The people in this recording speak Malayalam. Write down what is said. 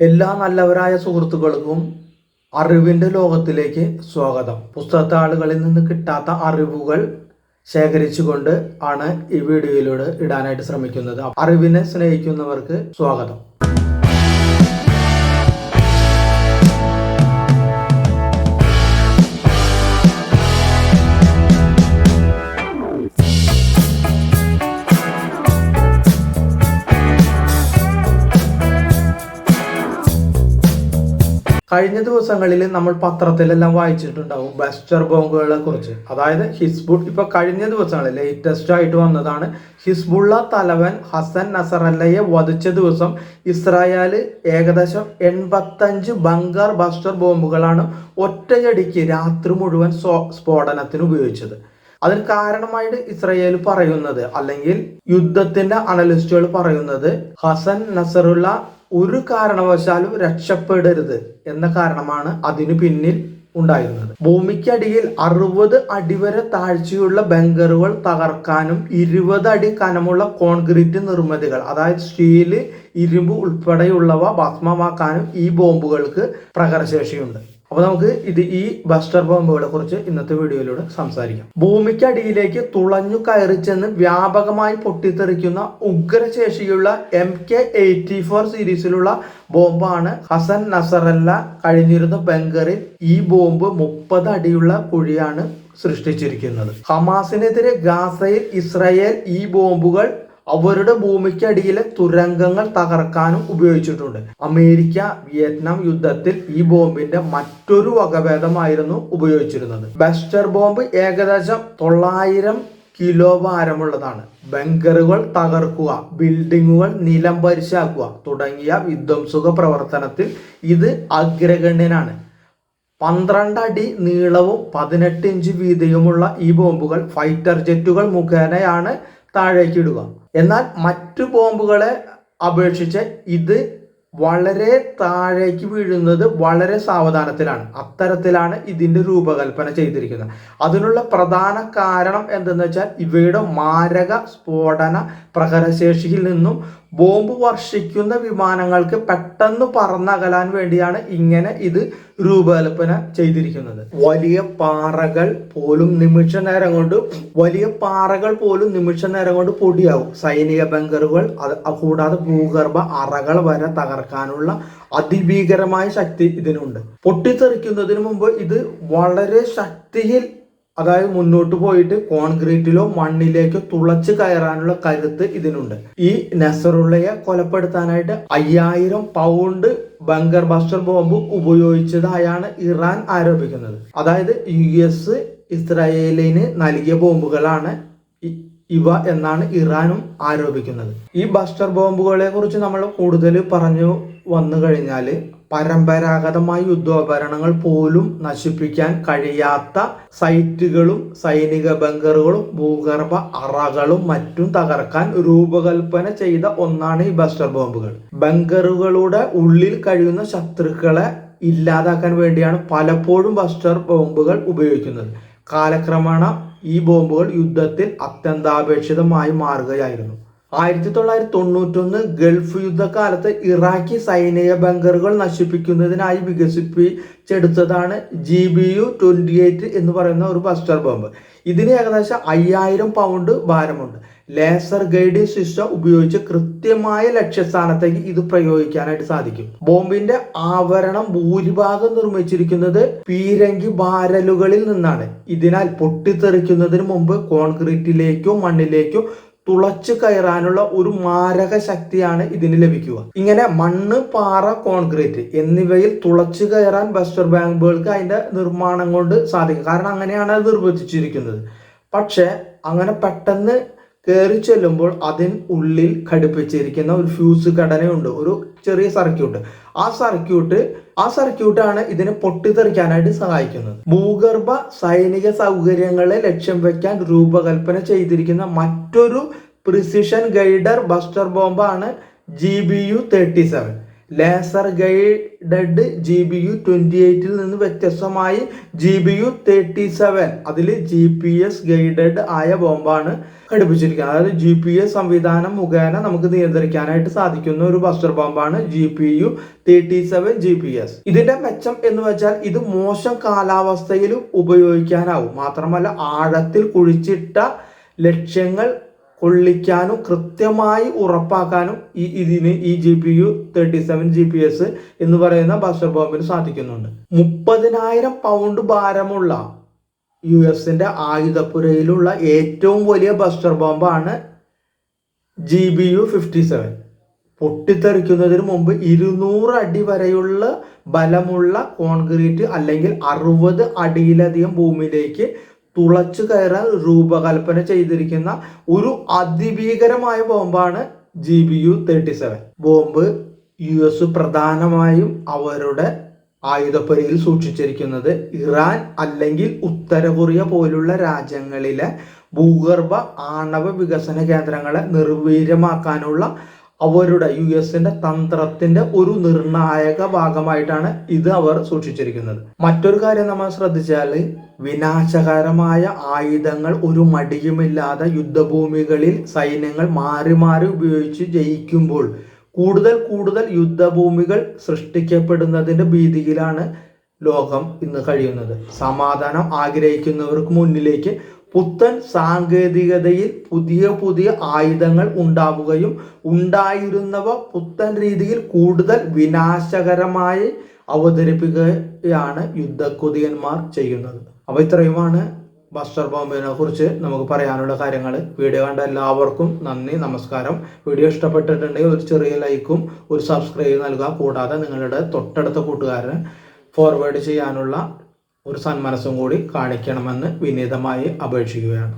എല്ലാ നല്ലവരായ സുഹൃത്തുക്കൾക്കും അറിവിൻ്റെ ലോകത്തിലേക്ക് സ്വാഗതം. പുസ്തകത്താളുകളിൽ നിന്ന് കിട്ടാത്ത അറിവുകൾ ശേഖരിച്ചുകൊണ്ട് ആണ് ഈ വീഡിയോയിലൂടെ ഇടാനായിട്ട് ശ്രമിക്കുന്നത്. അറിവിനെ സ്നേഹിക്കുന്നവർക്ക് സ്വാഗതം. കഴിഞ്ഞ ദിവസങ്ങളിൽ നമ്മൾ പത്രത്തിലെല്ലാം വായിച്ചിട്ടുണ്ടാവും ബസ്റ്റർ ബോംബുകളെ കുറിച്ച്. അതായത് ഇപ്പൊ കഴിഞ്ഞ ദിവസങ്ങളിൽ ലേറ്റസ്റ്റ് ആയിട്ട് വന്നതാണ്. ഹിസ്ബുള്ള തലവൻ ഹസൻ നസറല്ലയെ വധിച്ച ദിവസം ഇസ്രായേൽ ഏകദേശം 85 ബങ്കർ ബസ്റ്റർ ബോംബുകളാണ് ഒറ്റയടിക്ക് രാത്രി മുഴുവൻ സ്ഫോടനത്തിന് ഉപയോഗിച്ചത്. അതിന് കാരണമായിട്ട് ഇസ്രായേൽ പറയുന്നത്, അല്ലെങ്കിൽ യുദ്ധത്തിന്റെ അനലിസ്റ്റുകൾ പറയുന്നത്, ഹസൻ നസറുള്ള ഒരു കാരണവശാലും രക്ഷപ്പെടരുത് എന്ന കാരണമാണ് അതിനു പിന്നിൽ ഉണ്ടായിരുന്നത്. ഭൂമിക്കടിയിൽ 60 അടി വരെ താഴ്ചയുള്ള ബങ്കറുകൾ തകർക്കാനും 20 അടി കനമുള്ള കോൺക്രീറ്റ് നിർമ്മിതികൾ, അതായത് സ്റ്റീല്, ഇരുമ്പ് ഉൾപ്പെടെയുള്ളവ ഭസ്മമാക്കാനും ഈ ബോംബുകൾക്ക് പ്രഹരശേഷിയുണ്ട്. അപ്പൊ നമുക്ക് ഈ ബസ്റ്റർ ബോംബുകളെ കുറിച്ച് ഇന്നത്തെ വീഡിയോയിലൂടെ സംസാരിക്കാം. ഭൂമിക്കടിയിലേക്ക് തുളഞ്ഞു കയറി ചെന്ന് വ്യാപകമായി പൊട്ടിത്തെറിക്കുന്ന ഉഗ്രശേഷിയുള്ള MK-84 സീരീസിലുള്ള ബോംബാണ് ഹസൻ നസറല്ല കഴിഞ്ഞിരുന്ന ബങ്കറിൽ. ഈ ബോംബ് 30 അടിയുള്ള കുഴിയാണ് സൃഷ്ടിച്ചിരിക്കുന്നത്. ഹമാസിനെതിരെ ഗാസയിൽ ഇസ്രായേൽ ഈ ബോംബുകൾ അവരുടെ ഭൂമിക്കടിയിലെ തുരങ്കങ്ങൾ തകർക്കാനും ഉപയോഗിച്ചിട്ടുണ്ട്. അമേരിക്ക വിയറ്റ്നാം യുദ്ധത്തിൽ ഈ ബോംബിന്റെ മറ്റൊരു വകഭേദമായിരുന്നു ഉപയോഗിച്ചിരുന്നത്. ബസ്റ്റർ ബോംബ് ഏകദേശം 900 കിലോ ഭാരമുള്ളതാണ്. ബങ്കറുകൾ തകർക്കുക, ബിൽഡിങ്ങുകൾ നിലംപരിശാക്കുക തുടങ്ങിയ വിധ്വംസക പ്രവർത്തനത്തിൽ ഇത് അഗ്രഗണ്യനാണ്. 12 അടി നീളവും 18 ഇഞ്ച് വീതിയുമുള്ള ഈ ബോംബുകൾ ഫൈറ്റർ ജെറ്റുകൾ മുഖേനയാണ് താഴേക്കിടുക. എന്നാൽ മറ്റു ബോംബുകളെ അപേക്ഷിച്ച് ഇത് വളരെ താഴേക്ക് വീഴുന്നത് വളരെ സാവധാനത്തിലാണ്. അത്തരത്തിലാണ് ഇതിന്റെ രൂപകൽപ്പന ചെയ്തിരിക്കുന്നത്. അതിനുള്ള പ്രധാന കാരണം എന്തെന്ന് വെച്ചാൽ ഇവയുടെ മാരക സ്ഫോടന പ്രഹരശേഷിയിൽ നിന്നും ബോംബ് വർഷിക്കുന്ന വിമാനങ്ങൾക്ക് പെട്ടെന്ന് പറന്നകലാൻ വേണ്ടിയാണ് ഇങ്ങനെ ഇത് രൂപകൽപ്പന ചെയ്തിരിക്കുന്നത്. വലിയ പാറകൾ പോലും നിമിഷ നേരം കൊണ്ട് പൊടിയാവും. സൈനിക ബങ്കറുകൾ കൂടാതെ ഭൂഗർഭ അറകൾ വരെ തകർക്കാനുള്ള അതിഭീകരമായ ശക്തി ഇതിനുണ്ട്. പൊട്ടിത്തെറിക്കുന്നതിന് മുമ്പ് ഇത് വളരെ ശക്തിയിൽ, അതായത് മുന്നോട്ട് പോയിട്ട് കോൺക്രീറ്റിലോ മണ്ണിലേക്കോ തുളച്ചു കയറാനുള്ള കരുത്ത് ഇതിനുണ്ട്. ഈ നസറുള്ളയെ കൊലപ്പെടുത്താനായിട്ട് 5000 പൗണ്ട് ബങ്കർ ബസ്റ്റർ ബോംബ് ഉപയോഗിച്ചതായാണ് ഇറാൻ ആരോപിക്കുന്നത്. അതായത് US ഇസ്രായേലിന് നൽകിയ ബോംബുകളാണ് ഇവ എന്നാണ് ഇറാനും ആരോപിക്കുന്നത്. ഈ ബസ്റ്റർ ബോംബുകളെ കുറിച്ച് നമ്മൾ കൂടുതൽ പറഞ്ഞു വന്നു കഴിഞ്ഞാൽ, പരമ്പരാഗതമായ യുദ്ധോപകരണങ്ങൾ പോലും നശിപ്പിക്കാൻ കഴിയാത്ത സൈറ്റുകളും സൈനിക ബങ്കറുകളും ഭൂഗർഭ അറകളും മറ്റും തകർക്കാൻ രൂപകൽപ്പന ചെയ്ത ഒന്നാണ് ഈ ബസ്റ്റർ ബോംബുകൾ. ബങ്കറുകളുടെ ഉള്ളിൽ കഴിയുന്ന ശത്രുക്കളെ ഇല്ലാതാക്കാൻ വേണ്ടിയാണ് പലപ്പോഴും ബസ്റ്റർ ബോംബുകൾ ഉപയോഗിക്കുന്നത്. കാലക്രമേണ ഈ ബോംബുകൾ യുദ്ധത്തിൽ അത്യന്താപേക്ഷിതമായി മാറുകയായിരുന്നു. 1991 ഗൾഫ് യുദ്ധകാലത്ത് ഇറാഖി സൈനിക ബങ്കറുകൾ നശിപ്പിക്കുന്നതിനായി വികസിപ്പിച്ചെടുത്തതാണ് GBU-28 എന്ന് പറയുന്ന ഒരു ബസ്റ്റർ ബോംബ്. ഇതിന് ഏകദേശം 5000 പൗണ്ട് ഭാരമുണ്ട്. ലേസർ ഗൈഡ് സിസ്റ്റം ഉപയോഗിച്ച് കൃത്യമായ ലക്ഷ്യസ്ഥാനത്തേക്ക് ഇത് പ്രയോഗിക്കാനായിട്ട് സാധിക്കും. ബോംബിന്റെ ആവരണം ഭൂരിഭാഗം നിർമ്മിച്ചിരിക്കുന്നത് പീരങ്കി ബാരലുകളിൽ നിന്നാണ്. ഇതിനാൽ പൊട്ടിത്തെറിക്കുന്നതിന് മുമ്പ് കോൺക്രീറ്റിലേക്കോ മണ്ണിലേക്കോ തുളച്ചു കയറാനുള്ള ഒരു മാരക ശക്തിയാണ് ഇതിന് ലഭിക്കുക. ഇങ്ങനെ മണ്ണ്, പാറ, കോൺക്രീറ്റ് എന്നിവയിൽ തുളച്ചു കയറാൻ ബസ്റ്റർ ബോംബുകൾക്ക് അതിന്റെ നിർമ്മാണം കൊണ്ട് സാധിക്കും. കാരണം അങ്ങനെയാണ് അത് നിർവചിച്ചിരിക്കുന്നത്. പക്ഷെ അങ്ങനെ പെട്ടെന്ന് കയറി ചെല്ലുമ്പോൾ അതിന് ഉള്ളിൽ ഘടിപ്പിച്ചിരിക്കുന്ന ഒരു ഫ്യൂസ് ഘടനയുണ്ട്, ഒരു ചെറിയ സർക്യൂട്ട്. ആ സർക്യൂട്ടാണ് ഇതിനെ പൊട്ടിത്തെറിക്കാനായിട്ട് സഹായിക്കുന്നത്. ഭൂഗർഭ സൈനിക സൗകര്യങ്ങളെ ലക്ഷ്യം വെക്കാൻ രൂപകൽപ്പന ചെയ്തിരിക്കുന്ന മറ്റൊരു പ്രിസിഷൻ ഗൈഡർ ബസ്റ്റർ ബോംബാണ് GBU-37. ലേസർ ഗൈഡഡ് GBU-28 നിന്ന് വ്യത്യസ്തമായി GBU-37 അതിൽ GPS ഗൈഡഡ് ആയ ബോംബാണ് ഘടിപ്പിച്ചിരിക്കുന്നത്. അതായത് GPS സംവിധാനം മുഖേന നമുക്ക് നിയന്ത്രിക്കാനായിട്ട് സാധിക്കുന്ന ഒരു ബസ്റ്റർ ബോംബാണ് GBU-37 GPS. ഇതിന്റെ മെച്ചം എന്ന് വെച്ചാൽ ഇത് മോശം കാലാവസ്ഥയിലും ഉപയോഗിക്കാനാവും. മാത്രമല്ല ആഴത്തിൽ കുഴിച്ചിട്ട ലക്ഷ്യങ്ങൾ കൊള്ളിക്കാനും കൃത്യമായി ഉറപ്പാക്കാനും ഈ GBU-37 GPS എന്ന് പറയുന്ന ബസ്റ്റർ ബോംബിന് സാധിക്കുന്നുണ്ട്. 30,000 പൗണ്ട് ഭാരമുള്ള US-ന്റെ ആയുധപ്പുരയിലുള്ള ഏറ്റവും വലിയ ബസ്റ്റർ ബോംബാണ് GBU-57. പൊട്ടിത്തെറിക്കുന്നതിന് മുമ്പ് 200 അടി വരെയുള്ള ബലമുള്ള കോൺക്രീറ്റ് അല്ലെങ്കിൽ 60 അടിയിലധികം ഭൂമിയിലേക്ക് തുളച്ചു കയറാൻ രൂപകൽപ്പന ചെയ്തിരിക്കുന്ന ഒരു അതിഭീകരമായ ബോംബാണ് GBU-37. ബോംബ് US പ്രധാനമായും അവരുടെ ആയുധപ്പുരയിൽ സൂക്ഷിച്ചിരിക്കുന്നത് ഇറാൻ അല്ലെങ്കിൽ ഉത്തര കൊറിയ പോലുള്ള രാജ്യങ്ങളിലെ ഭൂഗർഭ ആണവ വികസന കേന്ദ്രങ്ങളെ നിർവീര്യമാക്കാനുള്ള അവരുടെ US-ന്റെ തന്ത്രത്തിന്റെ ഒരു നിർണായക ഭാഗമായിട്ടാണ് ഇത് അവർ സൂക്ഷിച്ചിരിക്കുന്നത്. മറ്റൊരു കാര്യം നമ്മൾ ശ്രദ്ധിച്ചാൽ വിനാശകരമായ ആയുധങ്ങൾ ഒരു മടിയുമില്ലാതെ യുദ്ധഭൂമികളിൽ സൈന്യങ്ങൾ മാറി മാറി ഉപയോഗിച്ച് ജയിക്കുമ്പോൾ കൂടുതൽ യുദ്ധഭൂമികൾ സൃഷ്ടിക്കപ്പെടുന്നതിന്റെ ഭീതിയിലാണ് ലോകം ഇന്ന് കഴിയുന്നത്. സമാധാനം ആഗ്രഹിക്കുന്നവർക്ക് മുന്നിലേക്ക് പുത്തൻ സാങ്കേതികതയിൽ പുതിയ ആയുധങ്ങൾ ഉണ്ടാവുകയും ഉണ്ടായിരുന്നവ പുത്തൻ രീതിയിൽ കൂടുതൽ വിനാശകരമായി അവതരിപ്പിക്കുകയാണ് യുദ്ധക്കൊതിയന്മാർ ചെയ്യുന്നത്. അപ്പോൾ ഇത്രയുമാണ് ബസ്റ്റർ ബോംബിനെ കുറിച്ച് നമുക്ക് പറയാനുള്ള കാര്യങ്ങൾ. വീഡിയോ കണ്ട എല്ലാവർക്കും നന്ദി, നമസ്കാരം. വീഡിയോ ഇഷ്ടപ്പെട്ടിട്ടുണ്ടെങ്കിൽ ഒരു ചെറിയ ലൈക്കും ഒരു സബ്സ്ക്രൈബ് നൽകുക. കൂടാതെ നിങ്ങളുടെ തൊട്ടടുത്ത കൂട്ടുകാരന് ഫോർവേഡ് ചെയ്യാനുള്ള ഒരു സന്മനസ്സും കൂടി കാണിക്കണമെന്ന് വിനീതമായി അപേക്ഷിക്കുകയാണ്.